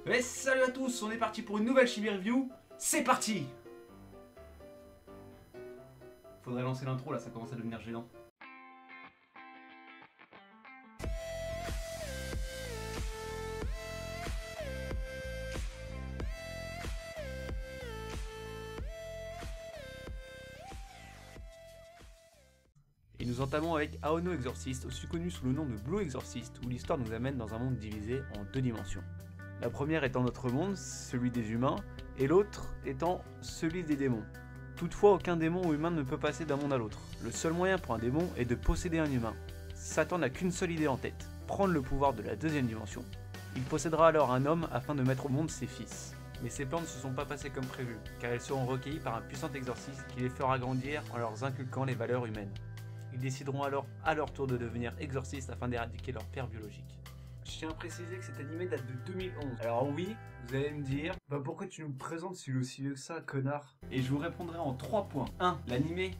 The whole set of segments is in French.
Et salut à tous, on est parti pour une nouvelle Chibi Review. C'est parti. Faudrait lancer l'intro là, ça commence à devenir gênant. Et nous entamons avec Aono Exorcist, aussi connu sous le nom de Blue Exorcist, où l'histoire nous amène dans un monde divisé en deux dimensions. La première étant notre monde, celui des humains, et l'autre étant celui des démons. Toutefois, aucun démon ou humain ne peut passer d'un monde à l'autre. Le seul moyen pour un démon est de posséder un humain. Satan n'a qu'une seule idée en tête, prendre le pouvoir de la deuxième dimension. Il possédera alors un homme afin de mettre au monde ses fils. Mais ces plans ne se sont pas passés comme prévu, car elles seront recueillies par un puissant exorciste qui les fera grandir en leur inculquant les valeurs humaines. Ils décideront alors à leur tour de devenir exorcistes afin d'éradiquer leur père biologique. Je tiens à préciser que cet animé date de 2011. Alors oui, vous allez me dire, bah pourquoi tu nous présentes s'il est aussi vieux que ça, connard? Et je vous répondrai en 3 points. 1. L'animé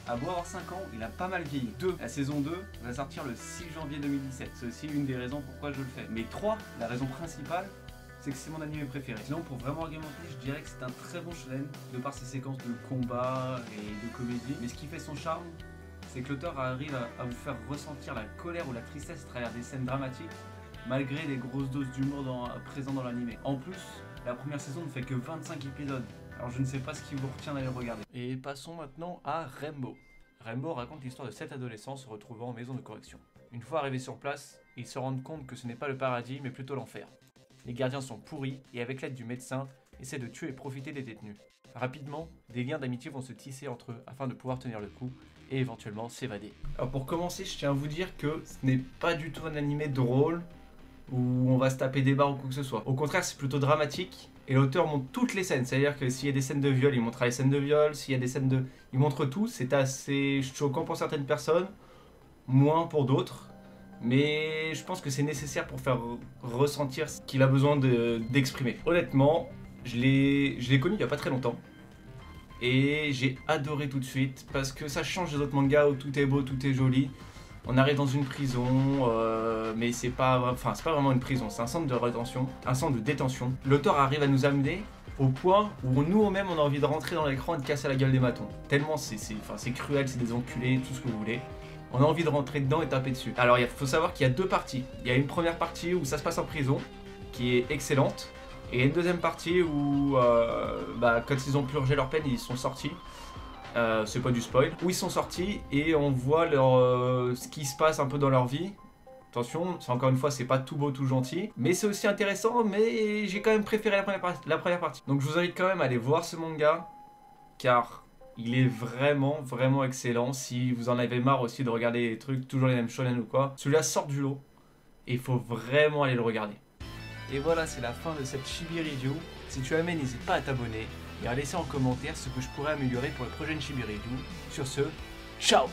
a beau avoir 5 ans, il a pas mal vieilli. 2. La saison 2 va sortir le 6 janvier 2017. C'est aussi une des raisons pourquoi je le fais. Mais 3. La raison principale, c'est que c'est mon animé préféré. Sinon, pour vraiment argumenter, je dirais que c'est un très bon shonen de par ses séquences de combat et de comédie. Mais ce qui fait son charme, c'est que l'auteur arrive à vous faire ressentir la colère ou la tristesse à travers des scènes dramatiques, malgré les grosses doses d'humour présentes dans l'anime. En plus, la première saison ne fait que 25 épisodes, alors je ne sais pas ce qui vous retient d'aller le regarder. Et passons maintenant à Rainbow. Rainbow raconte l'histoire de 7 adolescents se retrouvant en maison de correction. Une fois arrivés sur place, ils se rendent compte que ce n'est pas le paradis, mais plutôt l'enfer. Les gardiens sont pourris et avec l'aide du médecin, essaient de tuer et profiter des détenus. Rapidement, des liens d'amitié vont se tisser entre eux afin de pouvoir tenir le coup et éventuellement s'évader. Alors pour commencer, je tiens à vous dire que ce n'est pas du tout un animé drôle où on va se taper des barres ou quoi que ce soit. Au contraire, c'est plutôt dramatique et l'auteur montre toutes les scènes. C'est-à-dire que s'il y a des scènes de viol, il montrera les scènes de viol. S'il y a des scènes de... Il montre tout. C'est assez choquant pour certaines personnes, moins pour d'autres. Mais je pense que c'est nécessaire pour faire ressentir ce qu'il a besoin d'exprimer. Honnêtement, je l'ai connu il n'y a pas très longtemps. Et j'ai adoré tout de suite parce que ça change des autres mangas où tout est beau, tout est joli. On arrive dans une prison, mais c'est pas vraiment une prison, c'est un centre de rétention, un centre de détention. L'auteur arrive à nous amener au point où nous-mêmes on a envie de rentrer dans l'écran et de casser la gueule des matons. Tellement c'est cruel, c'est des enculés, tout ce que vous voulez. On a envie de rentrer dedans et taper dessus. Alors il faut savoir qu'il y a deux parties. Il y a une première partie où ça se passe en prison, qui est excellente. Et il y a une deuxième partie où, quand ils ont purgé leur peine, ils sont sortis. C'est pas du spoil. Où ils sont sortis et on voit ce qui se passe un peu dans leur vie. Attention, encore une fois, c'est pas tout beau, tout gentil. Mais c'est aussi intéressant, mais j'ai quand même préféré la première partie. Donc je vous invite quand même à aller voir ce manga, car il est vraiment, vraiment excellent. Si vous en avez marre aussi de regarder les trucs, toujours les mêmes shonen ou quoi, celui-là sort du lot et il faut vraiment aller le regarder. Et voilà, c'est la fin de cette Chibi Review. Si tu as aimé, n'hésite pas à t'abonner et à laisser en commentaire ce que je pourrais améliorer pour les prochaines Chibi Review. Sur ce, ciao!